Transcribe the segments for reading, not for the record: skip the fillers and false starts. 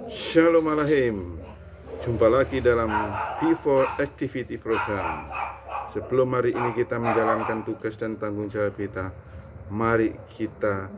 Shalom Alahim. Jumpa lagi dalam Before Activity Program. Sebelum hari ini kita menjalankan tugas dan tanggung jawab kita, mari kita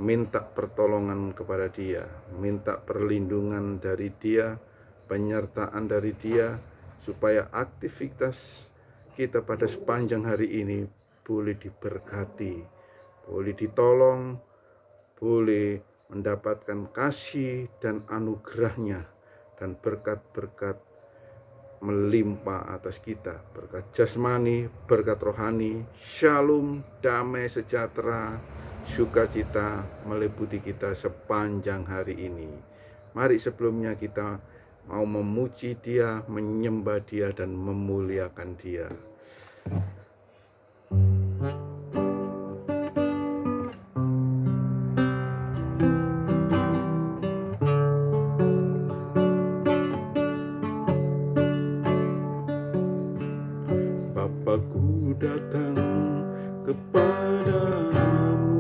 minta pertolongan kepada Dia, minta perlindungan dari Dia, penyertaan dari Dia, supaya aktivitas kita pada sepanjang hari ini boleh diberkati, boleh ditolong, boleh mendapatkan kasih dan anugerahnya, dan berkat-berkat melimpah atas kita, berkat jasmani, berkat rohani, shalom, damai sejahtera, sukacita meliputi kita sepanjang hari ini. Mari sebelumnya kita mau memuji Dia, menyembah Dia, dan memuliakan Dia. Bapakku datang kepadamu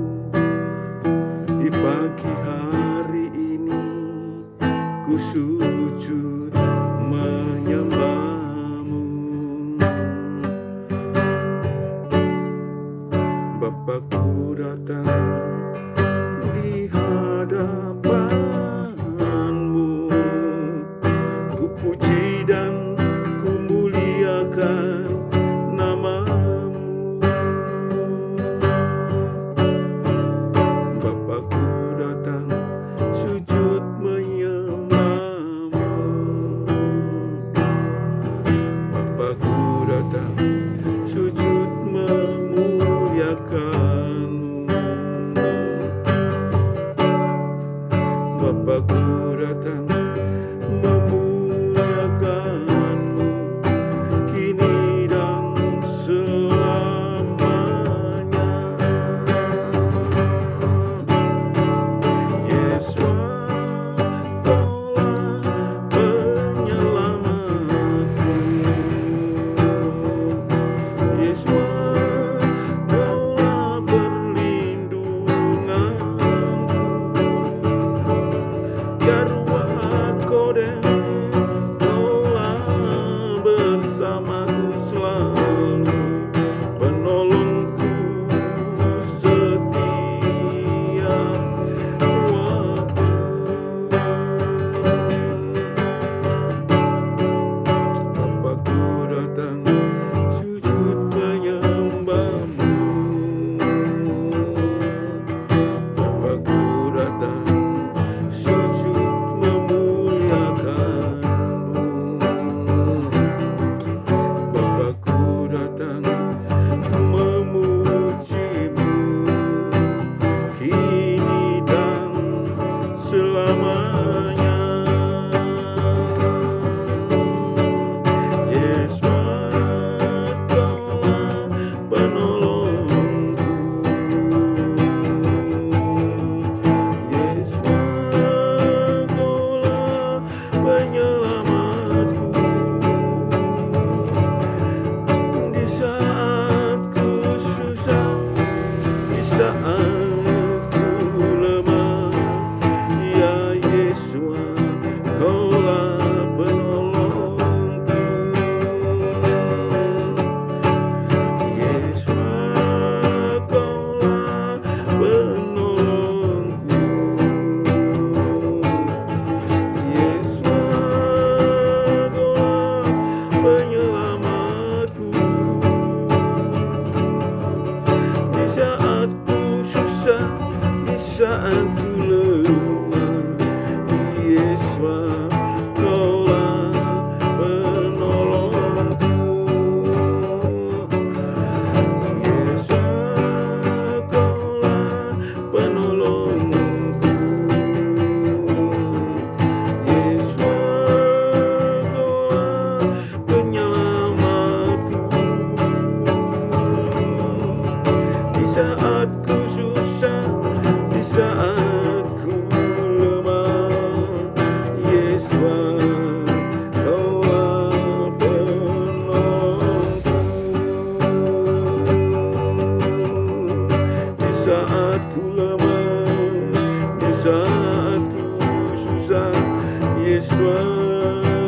di pagi hari ini, ku sujud menyembahmu. Bapakku datang di hadapanmu, ku puji dan ku muliakan namamu. Bapakku datang sujud menyembahmu. Bapakku datang sujud memuliakanmu. Bapakku datang memuliakanmu kini dan selamanya. Yesus, Kaulah penyelamatku. Yesus, Kaulah perlindunganku. Darurat Kodem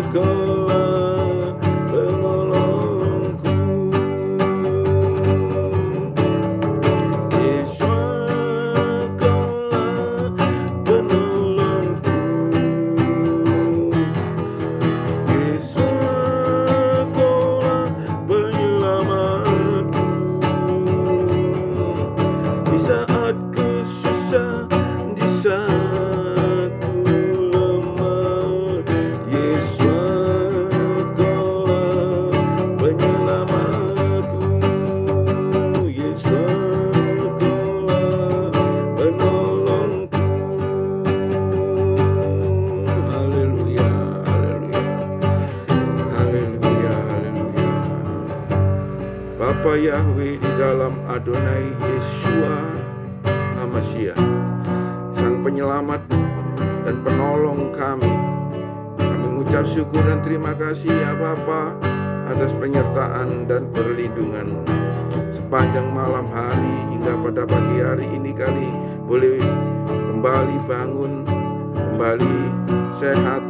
Kaulah penolongku. Yesus, Kaulah penolongku. Yesus, Kaulah penyelamatku. Di saat ku susah, di saat ku lemah, Yesus, Kaulah penyelamatku. Yesus, Kaulah penolongku. Haleluya, haleluya, haleluya, haleluya. Bapa Yahweh, di dalam Adonai Yeshua HaMashiach, Sang Penyelamat dan Penolong kami mengucap syukur dan terima kasih ya Bapa atas penyertaan dan perlindungan-Mu sepanjang malam hari hingga pada pagi hari ini. Kami boleh kembali bangun, kembali sehat,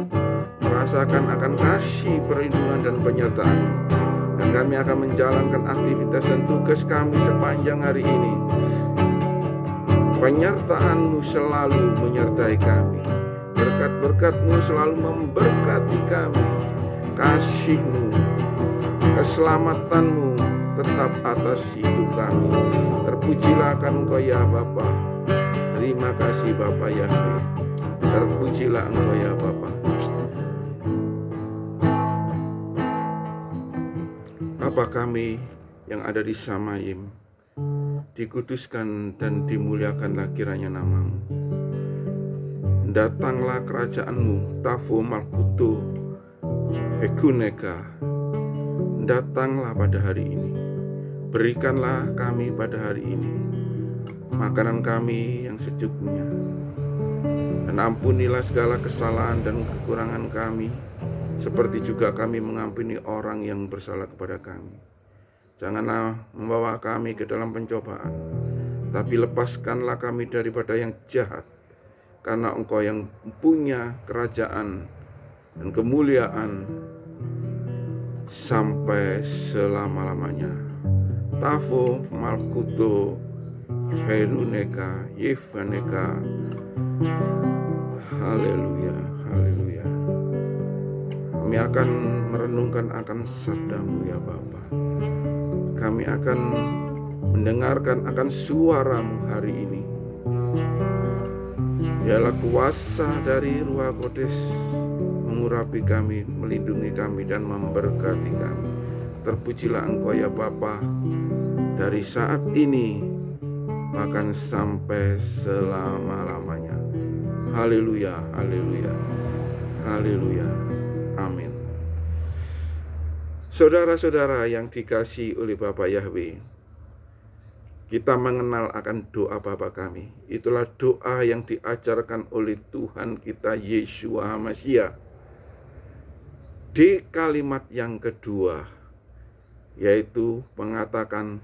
merasakan akan kasih, perlindungan dan penyertaan. Dan kami akan menjalankan aktivitas dan tugas kami sepanjang hari ini. Penyertaan-Mu selalu menyertai kami. Berkat-berkat-Mu selalu memberkati kami. Kasih-Mu, keselamatan-Mu tetap atas hidup kami. Terpujilah akan Engkau ya Bapa. Terima kasih Bapa Yahweh. Terpujilah Engkau ya Bapa. Bapa kami yang ada di Samayim, dikuduskan dan dimuliakanlah kiranya nama-Mu. Datanglah kerajaan-Mu, Tavo Malkuto Ekuneka. Datanglah pada hari ini. Berikanlah kami pada hari ini makanan kami yang secukupnya. Dan ampunilah segala kesalahan dan kekurangan kami, seperti juga kami mengampuni orang yang bersalah kepada kami. Janganlah membawa kami ke dalam pencobaan, tapi lepaskanlah kami daripada yang jahat. Karena Engkau yang punya kerajaan dan kemuliaan sampai selama-lamanya. Tavo Malkuto Heruneka Yevaneka. Haleluya, haleluya. Kami akan merenungkan akan sabda-Mu ya Bapa. Kami akan mendengarkan akan suara-Mu hari ini. Dialah kuasa dari Ruah Kudus mengurapi kami, melindungi kami dan memberkati kami. Terpujilah Engkau ya Bapa, dari saat ini bahkan sampai selama-lamanya. Haleluya, haleluya, haleluya. Amin. Saudara-saudara yang dikasihi oleh Bapa Yahweh, kita mengenal akan doa Bapa kami. Itulah doa yang diajarkan oleh Tuhan kita Yeshua HaMashiach. Di kalimat yang kedua, yaitu mengatakan,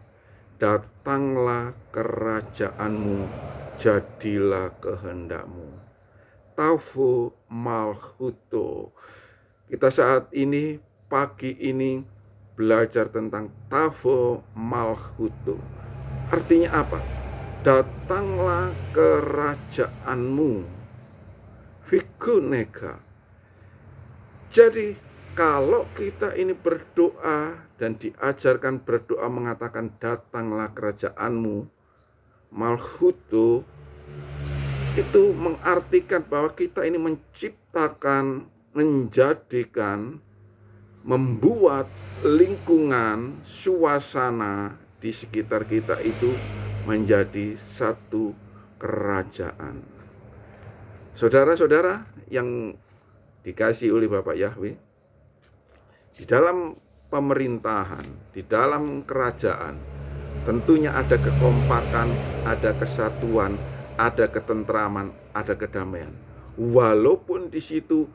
datanglah kerajaan-Mu, jadilah kehendak-Mu. Tavo Malkuto. Kita saat ini, pagi ini, belajar tentang Tavo Malkuto. Artinya apa? Datanglah kerajaan-Mu, Fikuneka. Jadi kalau kita ini berdoa dan diajarkan berdoa mengatakan datanglah kerajaan-Mu, Malkuto, itu mengartikan bahwa kita ini menciptakan, menjadikan, membuat lingkungan, suasana di sekitar kita itu menjadi satu kerajaan. Saudara-saudara yang dikasihi oleh Bapak Yahweh, di dalam pemerintahan, di dalam kerajaan, tentunya ada kekompakan, ada kesatuan, ada ketentraman, ada kedamaian. Walaupun di situ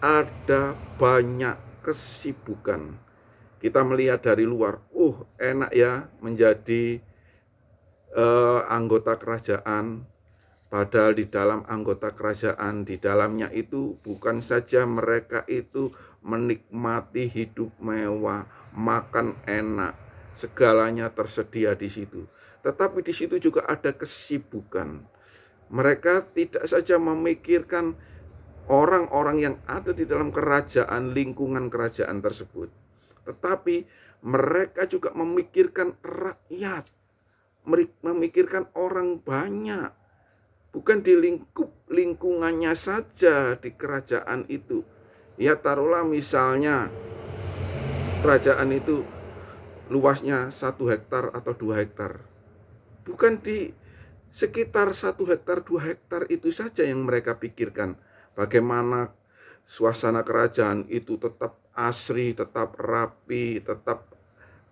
ada banyak kesibukan. Kita melihat dari luar, enak ya menjadi anggota kerajaan, Padahal di dalam anggota kerajaan, di dalamnya itu bukan saja mereka itu menikmati hidup mewah, makan enak, segalanya tersedia di situ. Tetapi di situ juga ada kesibukan. Mereka tidak saja memikirkan orang-orang yang ada di dalam kerajaan, lingkungan kerajaan tersebut, tetapi mereka juga memikirkan rakyat, memikirkan orang banyak. Bukan di lingkungannya saja di kerajaan itu. Ya, taruhlah misalnya kerajaan itu luasnya 1 hektar atau 2 hektar. Bukan di sekitar 1 hektar, 2 hektar itu saja yang mereka pikirkan. Bagaimana suasana kerajaan itu tetap asri, tetap rapi, tetap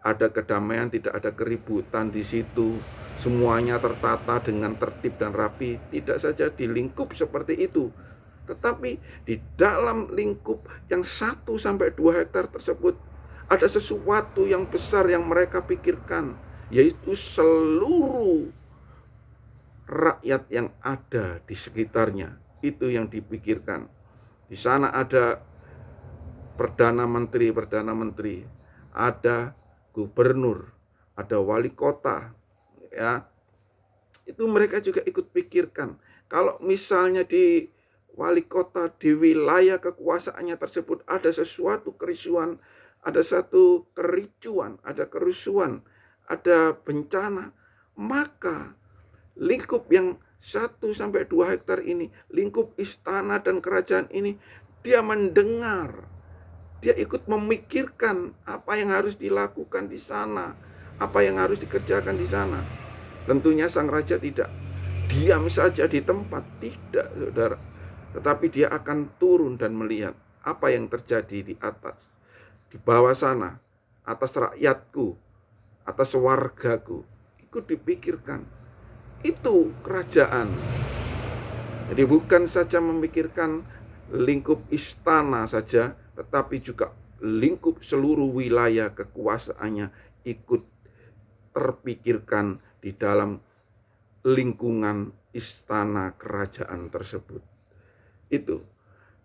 ada kedamaian, tidak ada keributan di situ. Semuanya tertata dengan tertib dan rapi. Tidak saja di lingkup seperti itu, tetapi di dalam lingkup yang 1-2 hektar tersebut ada sesuatu yang besar yang mereka pikirkan, yaitu seluruh rakyat yang ada di sekitarnya. Itu yang dipikirkan. Di sana ada perdana menteri, ada gubernur, ada wali kota, ya. Itu mereka juga ikut pikirkan. Kalau misalnya di wali kota, di wilayah kekuasaannya tersebut ada sesuatu kerisuan, ada satu kericuan, ada kerusuhan, ada bencana, maka lingkup yang 1-2 hektar ini, lingkup istana dan kerajaan ini, dia mendengar, dia ikut memikirkan apa yang harus dilakukan di sana, apa yang harus dikerjakan di sana. Tentunya sang raja tidak diam saja di tempat, tidak, saudara. Tetapi dia akan turun dan melihat apa yang terjadi di atas, di bawah sana, atas rakyatku, atas wargaku. Ikut dipikirkan. Itu kerajaan. Jadi bukan saja memikirkan lingkup istana saja, tetapi juga lingkup seluruh wilayah kekuasaannya ikut terpikirkan di dalam lingkungan istana kerajaan tersebut. Itu.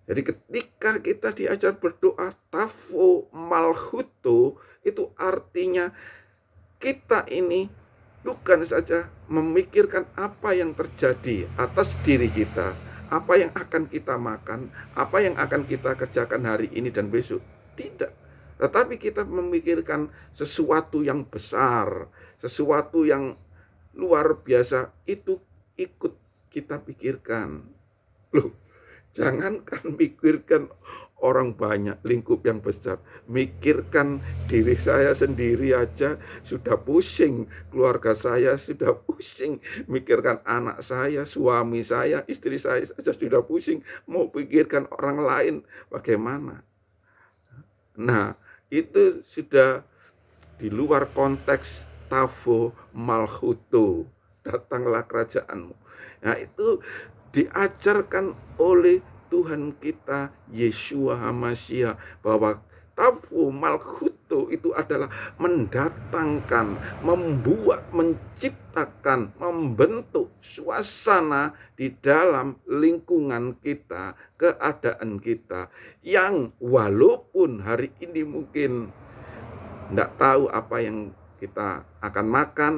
Jadi ketika kita diajar berdoa tafo malhuto, itu artinya kita ini bukan saja memikirkan apa yang terjadi atas diri kita, apa yang akan kita makan, apa yang akan kita kerjakan hari ini dan besok. Tidak. Tetapi kita memikirkan sesuatu yang besar, sesuatu yang luar biasa, itu ikut kita pikirkan. Loh, jangankan mikirkan orang banyak, lingkup yang besar, mikirkan diri saya sendiri aja sudah pusing, keluarga saya sudah pusing, mikirkan anak saya, suami saya, istri saya saja sudah pusing, mau pikirkan orang lain bagaimana. Nah, itu sudah di luar konteks tafo malhuto, datanglah kerajaanmu. Nah, itu diajarkan oleh Tuhan kita Yeshua HaMashiach bahwa tafo malhuto itu adalah mendatangkan, membuat, menciptakan, membentuk suasana di dalam lingkungan kita, keadaan kita, yang walaupun hari ini mungkin tidak tahu apa yang kita akan makan,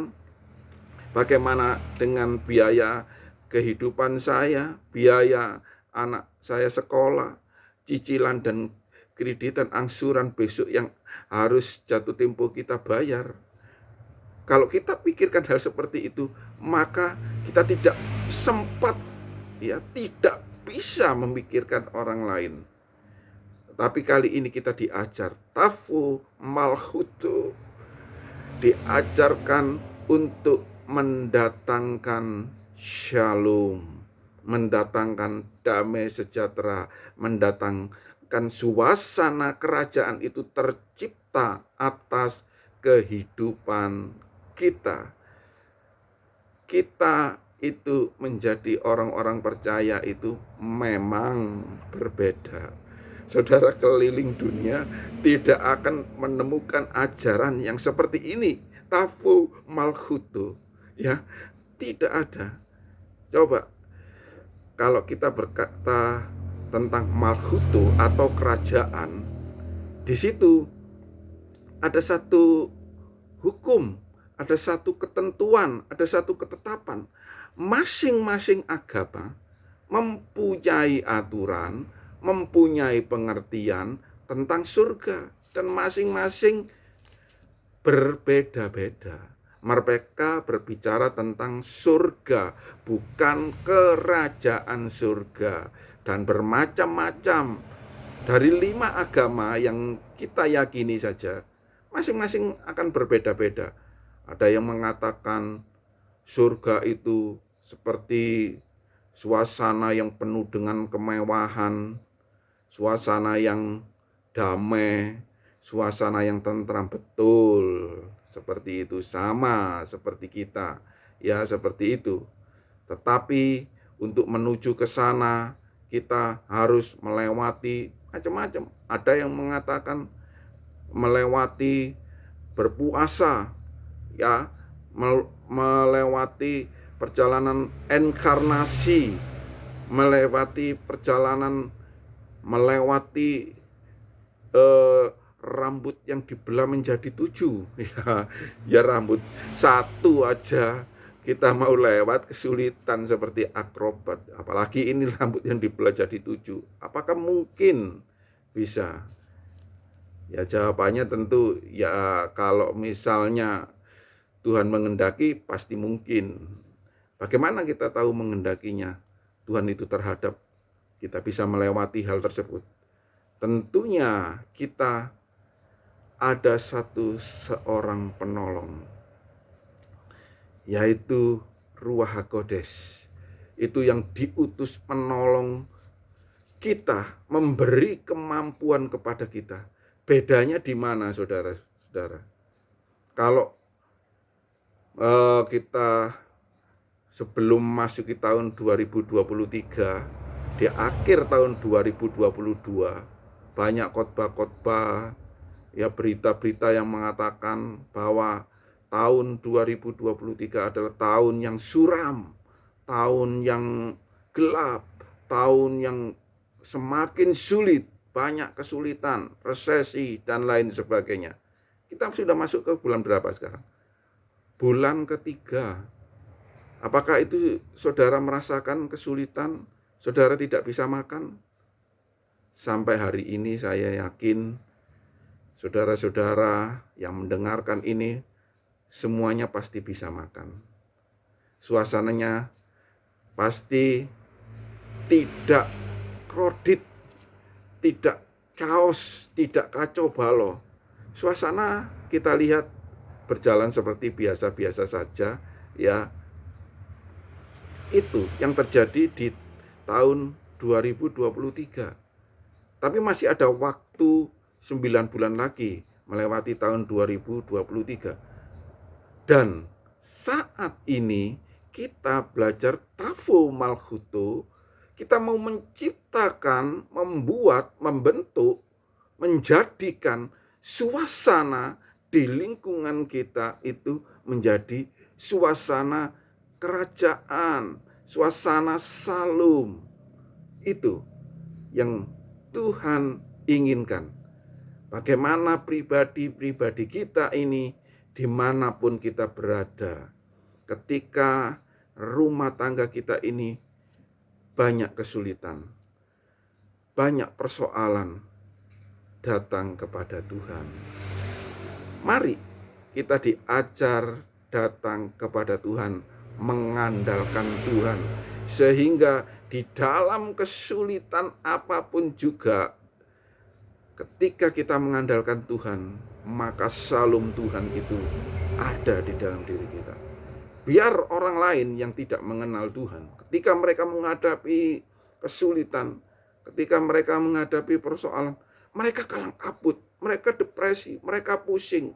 bagaimana dengan biaya kehidupan saya, biaya anak saya sekolah, cicilan dan kreditan angsuran besok yang harus jatuh tempo kita bayar. Kalau kita pikirkan hal seperti itu, maka kita tidak sempat, ya, tidak bisa memikirkan orang lain. Tapi kali ini kita diajar tafo malhuto, diajarkan untuk mendatangkan shalom, mendatangkan damai sejahtera, mendatangkan suasana kerajaan itu tercipta atas kehidupan kita. Kita itu menjadi orang-orang percaya itu memang berbeda. Saudara keliling dunia tidak akan menemukan ajaran yang seperti ini, tafo malhuto, ya, tidak ada. Coba kalau kita berkata tentang malhuto atau kerajaan, di situ ada satu hukum, ada satu ketentuan, ada satu ketetapan. Masing-masing agama mempunyai aturan, mempunyai pengertian tentang surga, dan masing-masing berbeda-beda. Mereka berbicara tentang surga, bukan kerajaan surga, dan bermacam-macam. Dari 5 agama yang kita yakini saja, masing-masing akan berbeda-beda. Ada yang mengatakan surga itu seperti suasana yang penuh dengan kemewahan, suasana yang damai, suasana yang tentram. Betul, seperti itu, sama seperti kita, ya seperti itu. Tetapi untuk menuju ke sana kita harus melewati macam-macam. Ada yang mengatakan melewati berpuasa, ya, melewati perjalanan inkarnasi, melewati perjalanan, melewati rambut yang dibelah menjadi 7. Ya rambut satu aja kita mau lewat kesulitan seperti akrobat, apalagi ini rambut yang dibelah jadi 7. Apakah mungkin bisa? Ya jawabannya tentu ya, kalau misalnya Tuhan menghendaki pasti mungkin. Bagaimana kita tahu menghendakinya Tuhan itu terhadap kita bisa melewati hal tersebut? Tentunya kita ada seorang penolong, yaitu Ruach HaKodes. Itu yang diutus menolong kita, memberi kemampuan kepada kita. Bedanya di mana, saudara-saudara? Kalau kita sebelum masuki tahun 2023, di akhir tahun 2022, banyak khotbah-khotbah, ya berita-berita yang mengatakan bahwa tahun 2023 adalah tahun yang suram, tahun yang gelap, tahun yang semakin sulit, banyak kesulitan, resesi, dan lain sebagainya. Kita sudah masuk ke bulan berapa sekarang? Bulan ketiga. Apakah itu saudara merasakan kesulitan? Saudara tidak bisa makan? Sampai hari ini saya yakin saudara-saudara yang mendengarkan ini semuanya pasti bisa makan. Suasananya pasti tidak krodit, tidak chaos, tidak kacau balau. Suasana kita lihat berjalan seperti biasa-biasa saja, ya. Itu yang terjadi di tahun 2023. Tapi masih ada waktu 9 bulan lagi melewati tahun 2023. Dan saat ini kita belajar Tavo Malhuto, kita mau menciptakan, membuat, membentuk, menjadikan suasana di lingkungan kita itu menjadi suasana kerajaan, suasana salum. Itu yang Tuhan inginkan. Bagaimana pribadi-pribadi kita ini dimanapun kita berada, ketika rumah tangga kita ini banyak kesulitan, banyak persoalan, datang kepada Tuhan. Mari kita diajar datang kepada Tuhan, mengandalkan Tuhan, sehingga di dalam kesulitan apapun juga, ketika kita mengandalkan Tuhan, maka salum Tuhan itu ada di dalam diri kita. Biar orang lain yang tidak mengenal Tuhan, ketika mereka menghadapi kesulitan, ketika mereka menghadapi persoalan, mereka kalang kabut, mereka depresi, mereka pusing,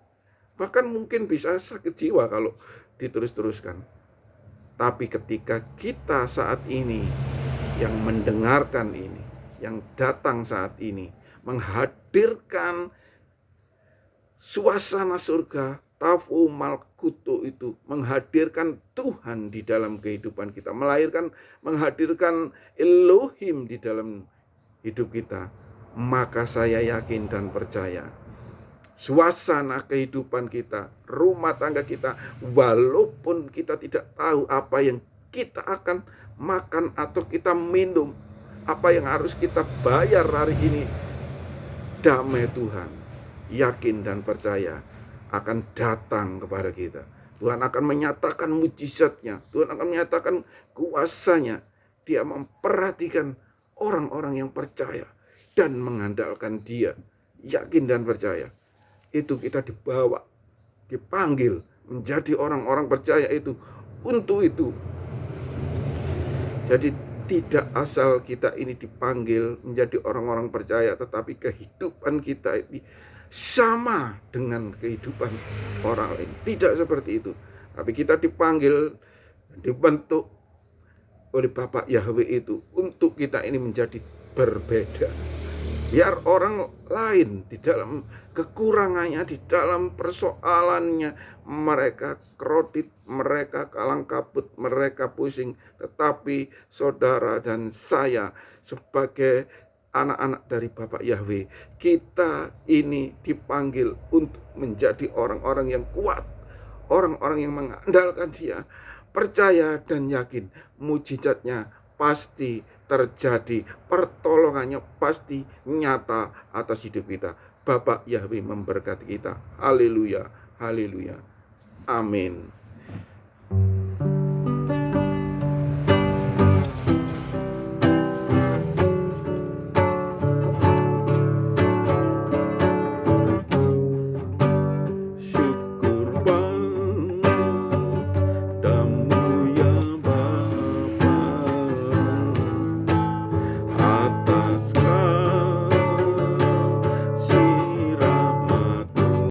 bahkan mungkin bisa sakit jiwa kalau diterus-teruskan. Tapi ketika kita saat ini yang mendengarkan ini, yang datang saat ini, menghadirkan suasana surga, Tafu Malkuto itu menghadirkan Tuhan di dalam kehidupan kita, menghadirkan Elohim di dalam hidup kita, maka saya yakin dan percaya suasana kehidupan kita, rumah tangga kita, walaupun kita tidak tahu apa yang kita akan makan atau kita minum, apa yang harus kita bayar hari ini, damai Tuhan, yakin dan percaya akan datang kepada kita. Tuhan akan menyatakan mujizatnya, Tuhan akan menyatakan kuasanya. Dia memperhatikan orang-orang yang percaya dan mengandalkan Dia, yakin dan percaya. Itu kita dibawa, dipanggil menjadi orang-orang percaya itu untuk itu. Jadi tidak asal kita ini dipanggil menjadi orang-orang percaya, tetapi kehidupan kita ini sama dengan kehidupan orang lain. Tidak seperti itu. Tapi kita dipanggil, dibentuk oleh Bapak Yahweh itu untuk kita ini menjadi berbeda. Biar orang lain di dalam kekurangannya, di dalam persoalannya, mereka kredit, mereka kalang kabut, mereka pusing. Tetapi saudara dan saya sebagai anak-anak dari Bapak Yahweh, kita ini dipanggil untuk menjadi orang-orang yang kuat, orang-orang yang mengandalkan Dia, percaya dan yakin mujizatnya pasti terjadi, pertolongannya pasti nyata atas hidup kita. Bapak Yahweh memberkati kita. Haleluya, haleluya, amin.